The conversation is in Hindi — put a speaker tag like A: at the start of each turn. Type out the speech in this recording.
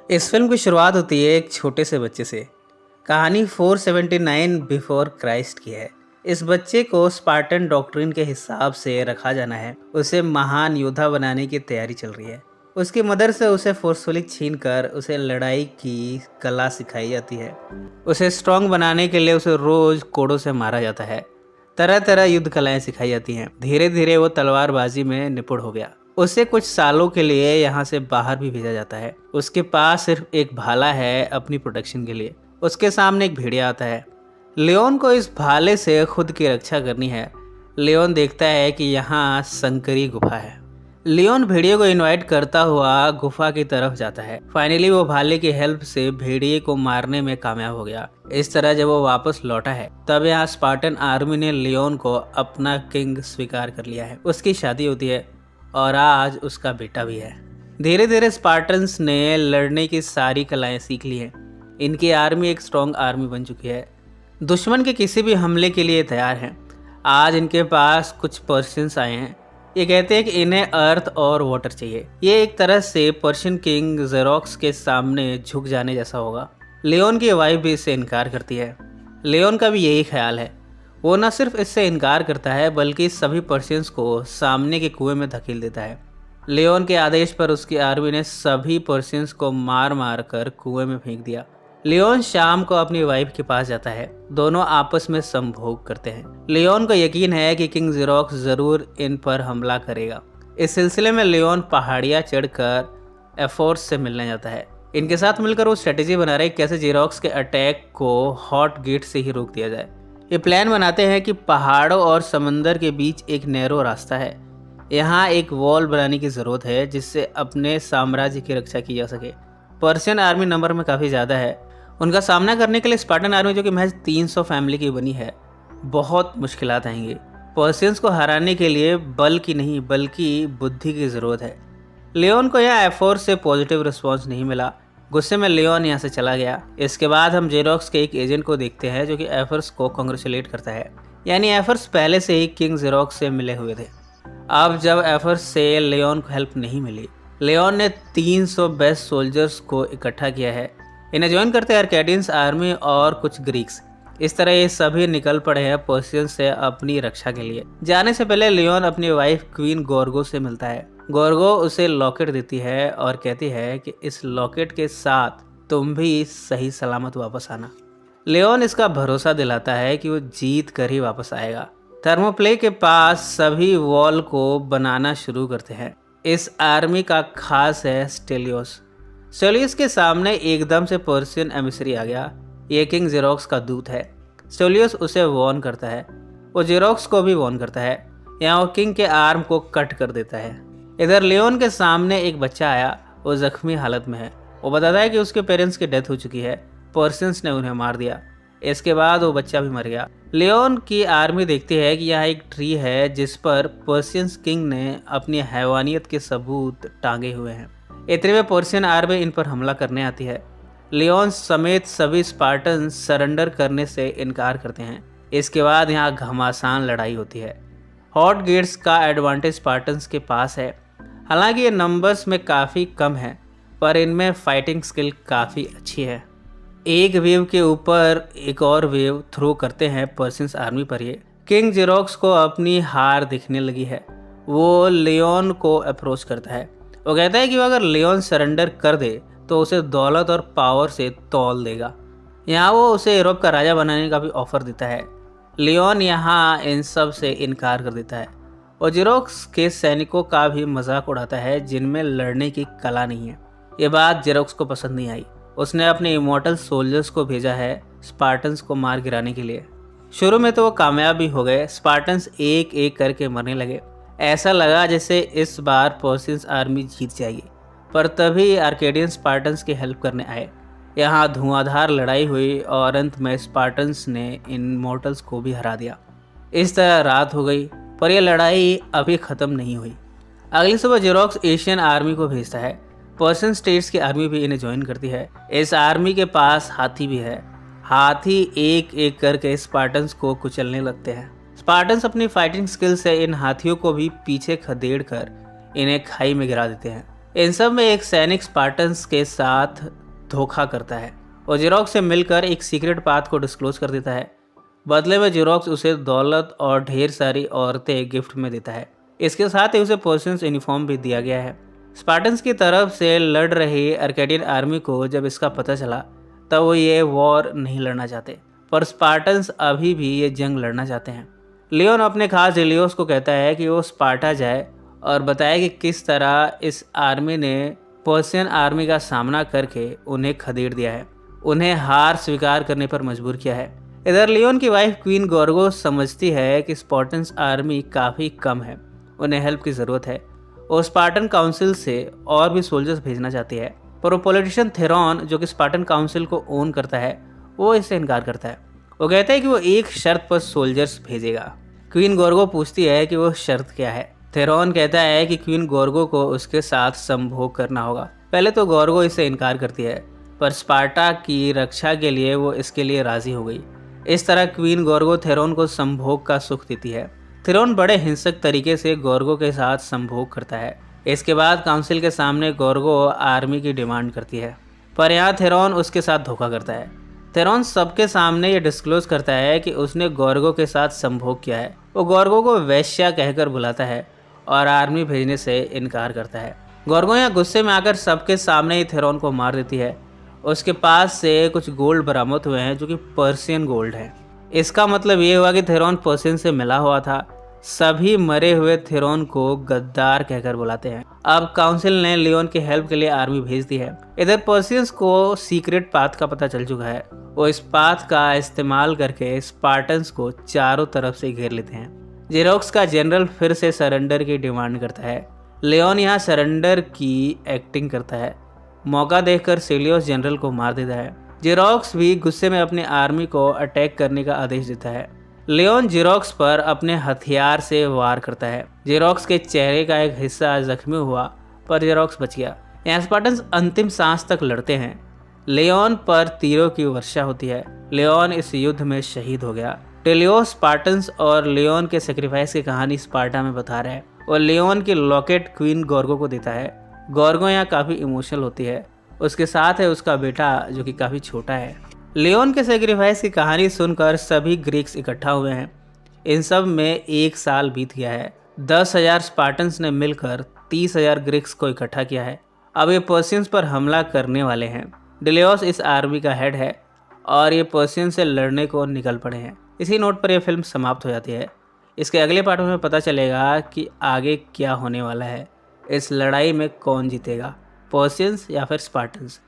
A: इस फिल्म की शुरुआत होती है एक छोटे से बच्चे से। कहानी 479 बिफोर क्राइस्ट की है। इस बच्चे को स्पार्टन डॉक्ट्रिन के हिसाब से रखा जाना है। उसे महान योद्धा बनाने की तैयारी चल रही है। उसकी मदर से उसे फोर्सफुली छीन कर उसे लड़ाई की कला सिखाई जाती है। उसे स्ट्रांग बनाने के लिए उसे रोज कोड़ों से मारा जाता है। तरह तरह युद्ध कलाएं सिखाई जाती हैं। धीरे धीरे वो तलवारबाजी में निपुण हो गया। उसे कुछ सालों के लिए यहाँ से बाहर भी भेजा जाता है। उसके पास सिर्फ एक भाला है अपनी प्रोटेक्शन के लिए। उसके सामने एक भेड़िया आता है। लियोन को इस भाले से खुद की रक्षा करनी है। लियोन देखता है कि यहाँ संकरी गुफा है। लियोन भेड़िए को इनवाइट करता हुआ गुफा की तरफ जाता है। फाइनली वो भाले की हेल्प से भेड़िए को मारने में कामयाब हो गया। इस तरह जब वो वापस लौटा है तब यहाँ स्पार्टन आर्मी ने लियोन को अपना किंग स्वीकार कर लिया है। उसकी शादी होती है और आज उसका बेटा भी है। धीरे धीरे स्पार्टन्स ने लड़ने की सारी कलाएं सीख ली हैं। इनकी आर्मी एक स्ट्रॉन्ग आर्मी बन चुकी है। दुश्मन के किसी भी हमले के लिए तैयार हैं। आज इनके पास कुछ पर्शियंस आए हैं। ये कहते हैं कि इन्हें अर्थ और वाटर चाहिए। ये एक तरह से पर्शियन किंग जेरोक्स के सामने झुक जाने जैसा होगा। लियोन की वाइफ भी इससे इनकार करती है। लियोन का भी यही ख्याल है। वो न सिर्फ इससे इनकार करता है बल्कि सभी पर्शियंस को सामने के कुएं में धकेल देता है। लियोन के आदेश पर उसकी आर्मी ने सभी पर्शियंस को मार मार कर कुएं में फेंक दिया। लियोन शाम को अपनी वाइफ के पास जाता है। दोनों आपस में संभोग करते हैं। लियोन को यकीन है कि किंग जेरोक्स जरूर इन पर हमला करेगा। इस सिलसिले में लियोन पहाड़ियाँ चढ़कर एफोर्स से मिलने जाता है। इनके साथ मिलकर वो स्ट्रेटेजी बना रहे कैसे जेरोक्स के अटैक को हॉट गेट से ही रोक दिया जाए। ये प्लान बनाते हैं कि पहाड़ों और समंदर के बीच एक नैरो रास्ता है। यहाँ एक वॉल बनाने की ज़रूरत है जिससे अपने साम्राज्य की रक्षा की जा सके। पर्शियन आर्मी नंबर में काफ़ी ज़्यादा है। उनका सामना करने के लिए स्पार्टन आर्मी जो कि महज 300 फैमिली की बनी है, बहुत मुश्किलात आएंगी। पर्शियंस को हराने के लिए बल की नहीं बल्कि बुद्धि की ज़रूरत है। लियोन को यह एफोर्स से पॉजिटिव रिस्पॉन्स नहीं मिला। गुस्से में लियोन यहाँ से चला गया। इसके बाद हम जेरोक्स के एक एजेंट को देखते हैं जो कि एफर्स को कॉन्ग्रेचुलेट करता है। यानी एफर्स पहले से ही किंग जेरोक्स से मिले हुए थे। अब जब एफर्स से लियोन को हेल्प नहीं मिली, लियोन ने 300 बेस्ट सोल्जर्स को इकट्ठा किया है। इन्हें ज्वाइन करते हैं आर्केडियंस आर्मी और कुछ ग्रीक्स। इस तरह ये सभी निकल पड़े हैं पर्शियन से अपनी रक्षा के लिए। जाने से पहले लियोन अपनी वाइफ क्वीन गोर्गो से मिलता है। गोर्गो उसे लॉकेट देती है और कहती है कि इस लॉकेट के साथ तुम भी सही सलामत वापस आना। लियोन इसका भरोसा दिलाता है कि वो जीत कर ही वापस आएगा। थर्मोप्ले के पास सभी वॉल को बनाना शुरू करते हैं। इस आर्मी का खास है स्टेलियोस। स्टेलियोस के सामने एकदम से पर्शियन एमिसरी आ गया। ये किंग जेरोक्स का दूत है। स्टेलियोस उसे वॉर्न करता है। वो जेरोक्स को भी वॉर्न करता है। यहाँ वो किंग के आर्म को कट कर देता है। इधर लियोन के सामने एक बच्चा आया। वो जख्मी हालत में है। वो बताता है कि उसके पेरेंट्स की डेथ हो चुकी है। पर्शियंस ने उन्हें मार दिया। इसके बाद वो बच्चा भी मर गया। लियोन की आर्मी देखती है कि यहाँ एक ट्री है जिस पर पर्शियंस किंग ने अपनी हैवानियत के सबूत टांगे हुए हैं। इतने में पर्शियन आर्मी इन पर हमला करने आती है। लियोन समेत सभी स्पार्टन सरेंडर करने से इनकार करते हैं। इसके बाद यहाँ घमासान लड़ाई होती है। हॉट गेट्स का एडवांटेज स्पार्टन्स के पास है। हालांकि ये नंबर्स में काफ़ी कम है पर इनमें फाइटिंग स्किल काफ़ी अच्छी है। एक वेव के ऊपर एक और वेव थ्रो करते हैं पर्शियंस आर्मी पर। ये किंग जेरोक्स को अपनी हार दिखने लगी है। वो लियोन को अप्रोच करता है। वो कहता है कि वो अगर लियोन सरेंडर कर दे तो उसे दौलत और पावर से तौल देगा। यहाँ वो उसे यूरोप का राजा बनाने का भी ऑफर देता है। लियोन यहाँ इन सब से इनकार कर देता है। और जेरोक्स के सैनिकों का भी मजाक उड़ाता है जिनमें लड़ने की कला नहीं है। ये बात जेरोक्स को पसंद नहीं आई। उसने अपने इमोर्टल सोल्जर्स को भेजा है स्पार्टन्स को मार गिराने के लिए। शुरू में तो वो कामयाब भी हो गए। स्पार्टन्स एक एक करके मरने लगे। ऐसा लगा जैसे इस बार पर्शियंस आर्मी जीत जाएगी। पर तभी आर्केडियन स्पार्टन्स की हेल्प करने आए। यहाँ धुआंधार लड़ाई हुई और अंत में स्पार्टन्स ने इमोर्टल्स को भी हरा दिया। इस तरह रात हो गई पर यह लड़ाई अभी ख़त्म नहीं हुई। अगली सुबह जेरोक्स एशियन आर्मी को भेजता है। पर्शियन स्टेट्स की आर्मी भी इन्हें ज्वाइन करती है। इस आर्मी के पास हाथी भी है। हाथी एक एक करके स्पार्टन्स को कुचलने लगते हैं। स्पार्टन्स अपनी फाइटिंग स्किल से इन हाथियों को भी पीछे खदेड़ कर इन्हें खाई में गिरा देते हैं। इन सब में एक सैनिक स्पार्टन्स के साथ धोखा करता है और जिरोक्स से मिलकर एक सीक्रेट पाथ को डिस्क्लोज कर देता है। बदले में जिरोक्स उसे दौलत और ढेर सारी औरतें गिफ्ट में देता है। इसके साथ ही उसे पर्सन्स यूनिफॉर्म भी दिया गया है। स्पार्टन्स की तरफ से लड़ रही अर्केडियन आर्मी को जब इसका पता चला तब वो ये वॉर नहीं लड़ना चाहते, पर स्पार्टन्स अभी भी ये जंग लड़ना चाहते हैं। लियोन अपने खास डिलियोस को कहता है कि वो स्पार्टा जाए और बताए कि किस तरह इस आर्मी ने पर्शियन आर्मी का सामना करके उन्हें खदेड़ दिया है, उन्हें हार स्वीकार करने पर मजबूर किया है। इधर लियोन की वाइफ क्वीन गोर्गो समझती है कि स्पार्टन्स आर्मी काफ़ी कम है, उन्हें हेल्प की ज़रूरत है और स्पार्टन काउंसिल से और भी सोल्जर्स भेजना चाहती है, पर वो पॉलिटिशियन थेरॉन जो कि स्पार्टन काउंसिल को ओन करता है वो इससे इनकार करता है। वो कहता है कि वो एक शर्त पर सोल्जर्स भेजेगा। क्वीन गोर्गो पूछती है कि वो शर्त क्या है। थेरॉन कहता है कि क्वीन गोर्गो को उसके साथ संभोग करना होगा। पहले तो गोर्गो इससे इनकार करती है, पर स्पार्टा की रक्षा के लिए वो इसके लिए राजी हो गई। इस तरह क्वीन गोर्गो थेरॉन को संभोग का सुख देती है। थेरॉन बड़े हिंसक तरीके से गोर्गो के साथ संभोग करता है। इसके बाद काउंसिल के सामने गोर्गो आर्मी की डिमांड करती है, पर यहाँ थेरॉन उसके साथ धोखा करता है। थेरॉन सबके सामने ये डिस्क्लोज करता है कि उसने गोर्गो के साथ संभोग किया है। वो गोर्गो को वैश्या कहकर बुलाता है और आर्मी भेजने से इनकार करता है। गोर्गो यहाँ गुस्से में आकर सबके सामने ही थेरॉन को मार देती है। उसके पास से कुछ गोल्ड बरामद हुए हैं जो कि पर्शियन गोल्ड है। इसका मतलब ये हुआ कि थेरॉन पर्शियन से मिला हुआ था। सभी मरे हुए थेरॉन को गद्दार कहकर बुलाते हैं। अब काउंसिल ने लियोन की हेल्प के लिए आर्मी भेज दी है। इधर पर्शियंस को सीक्रेट पाथ का पता चल चुका है। वो इस पाथ का इस्तेमाल करके स्पार्टन्स को चारों तरफ से घेर लेते हैं। जिरोक्स का जनरल फिर से सरेंडर की डिमांड करता है। लियोन यहाँ सरेंडर की एक्टिंग करता है। मौका देखकर सिलियोस जनरल को मार देता है। जिरोक्स भी गुस्से में अपनी आर्मी को अटैक करने का आदेश देता है। लियोन जिरोक्स पर अपने हथियार से वार करता है। जिरोक्स के चेहरे का एक हिस्सा जख्मी हुआ, पर जिरोक्स बच गया। यहाँ स्पार्टन्स अंतिम सांस तक लड़ते हैं। लियोन पर तीरों की वर्षा होती है। लियोन इस युद्ध में शहीद हो गया। टेलियोस स्पार्टन्स और लियोन के सेक्रीफाइस की कहानी स्पार्टा में बता रहा है और लियोन की लॉकेट क्वीन गोर्गो को देता है। गोर्गो यहाँ काफ़ी इमोशनल होती है। उसके साथ है उसका बेटा जो कि काफ़ी छोटा है। लियोन के सेक्रीफाइस की कहानी सुनकर सभी ग्रीक्स इकट्ठा हुए हैं। इन सब में 1 साल बीत गया है। 10,000 स्पार्टन्स ने मिलकर 30,000 ग्रीक्स को इकट्ठा किया है। अब ये पर्शियंस पर हमला करने वाले हैं। डिलियोस इस आर्मी का हेड है और ये पर्शियन से लड़ने को निकल पड़े हैं। इसी नोट पर यह फिल्म समाप्त हो जाती है। इसके अगले पार्ट में पता चलेगा कि आगे क्या होने वाला है। इस लड़ाई में कौन जीतेगा, पर्शियंस या फिर स्पार्टन्स।